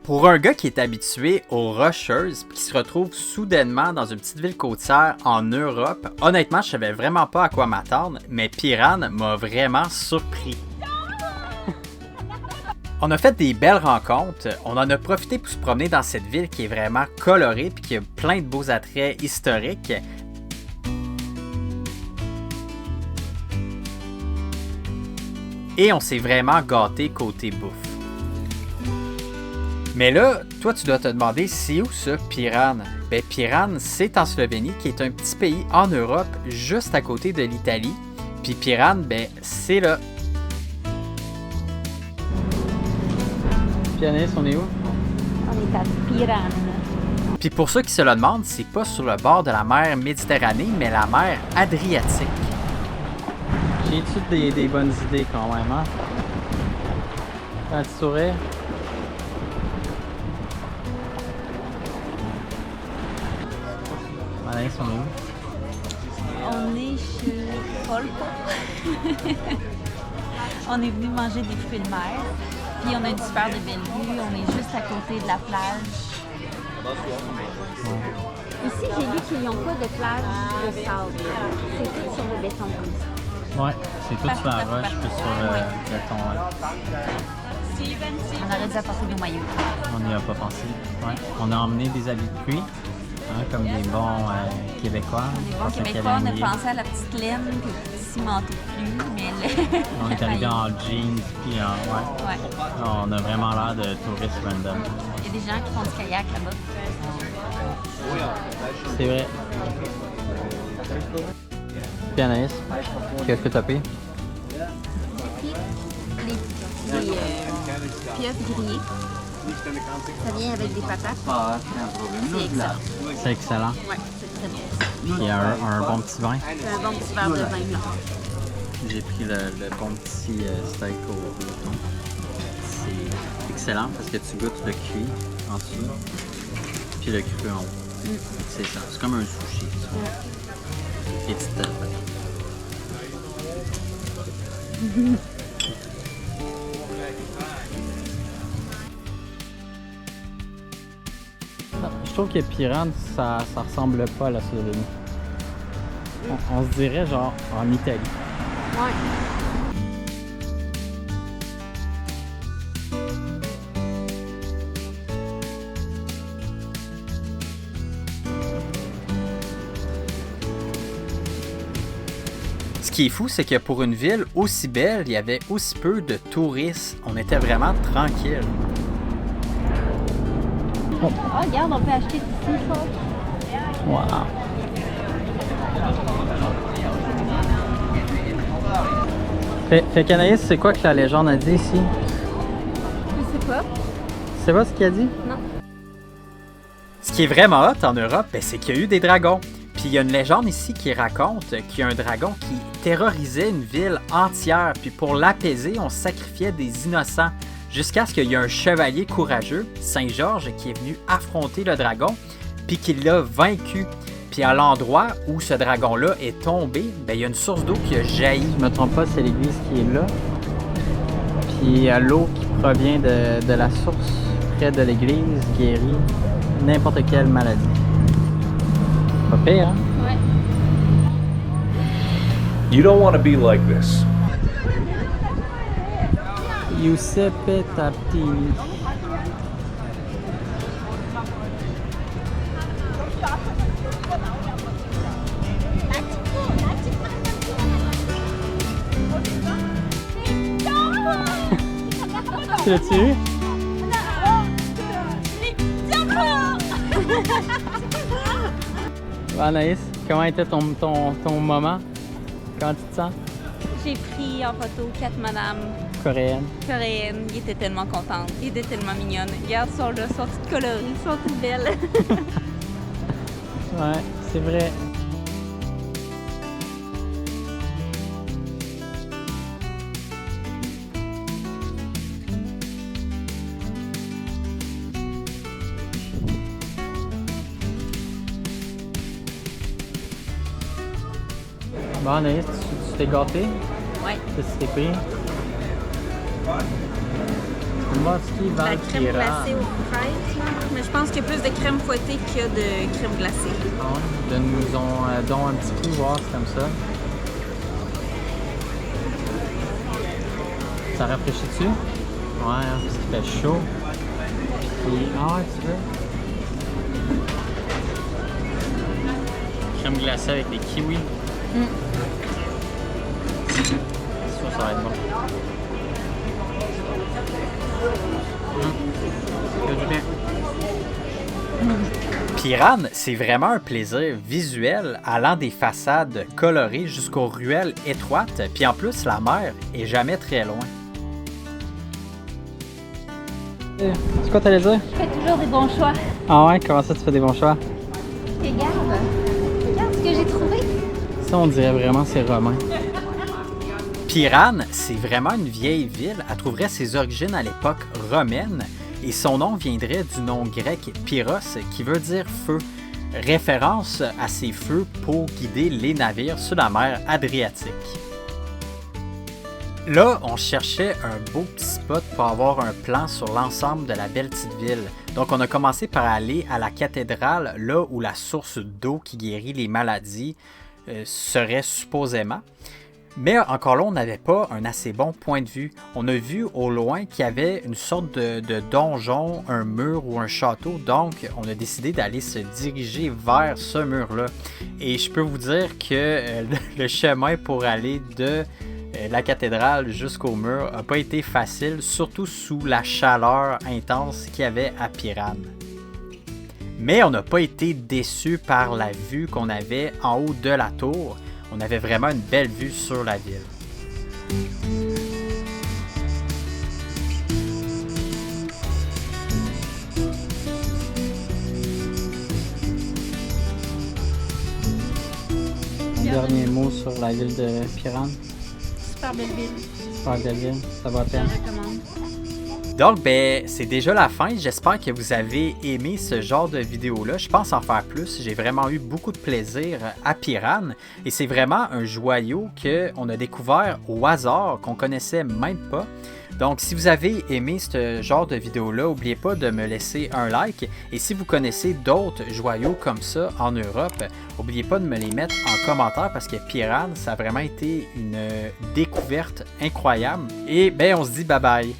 Pour un gars qui est habitué aux rocheuses et qui se retrouve soudainement dans une petite ville côtière en Europe, honnêtement, je savais vraiment pas à quoi m'attendre, mais Piran m'a vraiment surpris. On a fait des belles rencontres, on en a profité pour se promener dans cette ville qui est vraiment colorée et qui a plein de beaux attraits historiques. Et on s'est vraiment gâté côté bouffe. Mais là, toi, tu dois te demander, c'est où ça, Piran? Ben, Piran, c'est en Slovénie, qui est un petit pays en Europe, juste à côté de l'Italie. Puis Piran, ben, c'est là. Pianiste, on est où? On est à Piran. Puis pour ceux qui se le demandent, c'est pas sur le bord de la mer Méditerranée, mais la mer Adriatique. J'ai-tu des bonnes idées quand même, hein? Un petit sourire. Anaïs, on est où? On est chez Polpo. On est venu manger des fruits de mer. Puis on a une super de belle vue. On est juste à côté de la plage. Ici, j'ai lu qu'ils n'ont pas de plage de sable. C'est tout sur le béton. Ouais, c'est tout sur la roche, puis sur le béton. Ouais. On aurait dû apporter nos maillots. On n'y a pas pensé. Ouais. On a emmené des habits de pluie, hein, comme des bons Québécois. Les bons Québécois, on a pensé à la petite laine et au petit manteau de pluie, mais on est arrivé en jeans, puis en... Ouais. On a vraiment l'air de touristes random. Il y a des gens qui font du kayak là-bas. C'est vrai. Puis Anaïs, qu'est-ce que t'as payé? Les pieuvres grillées. Ça vient avec des patates. C'est excellent. C'est excellent. Oui, c'est très bon. Il y a un bon petit vin. C'est un bon petit verre de vin blanc. J'ai pris le bon petit steak au bouton. C'est excellent parce que tu goûtes le cuit en dessous, puis le cru en haut. C'est ça. C'est comme un sushi. Et petites patates. Je trouve que Piran, ça ressemble pas à la Slovénie. On se dirait genre en Italie. Ouais. Ce qui est fou, c'est que pour une ville aussi belle, il y avait aussi peu de touristes. On était vraiment tranquille. Ah, regarde, on peut acheter d'ici, ça. Wow. Fait qu'Anaïs, c'est quoi que la légende a dit ici? Je sais pas. Tu sais pas ce qu'il a dit? Non. Ce qui est vraiment hot en Europe, ben, c'est qu'il y a eu des dragons. Puis il y a une légende ici qui raconte qu'il y a un dragon qui terrorisait une ville entière. Puis pour l'apaiser, on sacrifiait des innocents. Jusqu'à ce qu'il y ait un chevalier courageux, Saint-Georges, qui est venu affronter le dragon, puis qui l'a vaincu. Puis à l'endroit où ce dragon-là est tombé, ben, il y a une source d'eau qui a jailli. Je ne me trompe pas, c'est l'église qui est là. Puis l'eau qui provient de la source près de l'église guérit n'importe quelle maladie. Pas pire, hein? Ouais. You don't want to be like this. Giuseppe Tartini. Tu l'as-tu vu? Bon, Anaïs, comment était ton moment? Comment tu te sens? J'ai pris en photo 4 madames Coréenne. coréennes. Ils étaient tellement contentes. Ils étaient tellement mignonnes. Regarde, elles sont là, elles sont toutes colorées, elles sont toutes belles. Ouais, c'est vrai. Bon, Anaïs, tu t'es gâté? Ouais. Qu'est-ce que tu t'es pris? Musky La crème Valkyra. glacée aux fraises, là. Mais je pense qu'il y a plus de crème fouettée qu'il y a de crème glacée. Ah ouais? Donne un petit coup, voir, c'est comme ça. Ça rafraîchit-tu? Ouais, hein, parce qu'il fait chaud. Puis, ah ouais, tu veux? Crème glacée avec des kiwis. Ça va être bon. Ça fait du bien. Piran, c'est vraiment un plaisir visuel allant des façades colorées jusqu'aux ruelles étroites, puis en plus la mer est jamais très loin. C'est quoi t'allais dire? Je fais toujours des bons choix. Ah ouais, comment ça tu fais des bons choix? Regarde ce que j'ai trouvé. Ça on dirait vraiment c'est romain. Piran, c'est vraiment une vieille ville. Elle trouverait ses origines à l'époque romaine et son nom viendrait du nom grec Pyros qui veut dire feu, référence à ces feux pour guider les navires sur la mer Adriatique. Là, on cherchait un beau petit spot pour avoir un plan sur l'ensemble de la belle petite ville. Donc on a commencé par aller à la cathédrale, là où la source d'eau qui guérit les maladies serait supposément. Mais encore là, on n'avait pas un assez bon point de vue. On a vu au loin qu'il y avait une sorte de donjon, un mur ou un château. Donc, on a décidé d'aller se diriger vers ce mur-là. Et je peux vous dire que le chemin pour aller de la cathédrale jusqu'au mur n'a pas été facile, surtout sous la chaleur intense qu'il y avait à Piran. Mais on n'a pas été déçus par la vue qu'on avait en haut de la tour. On avait vraiment une belle vue sur la ville. Un dernier mot sur la ville de Piran. Super belle ville. Super belle ville, ça va Je bien. la recommande. Donc, ben, c'est déjà la fin. J'espère que vous avez aimé ce genre de vidéo-là. Je pense en faire plus. J'ai vraiment eu beaucoup de plaisir à Piran. Et c'est vraiment un joyau qu'on a découvert au hasard, qu'on connaissait même pas. Donc, si vous avez aimé ce genre de vidéo-là, n'oubliez pas de me laisser un like. Et si vous connaissez d'autres joyaux comme ça en Europe, n'oubliez pas de me les mettre en commentaire parce que Piran, ça a vraiment été une découverte incroyable. Et ben, on se dit bye bye.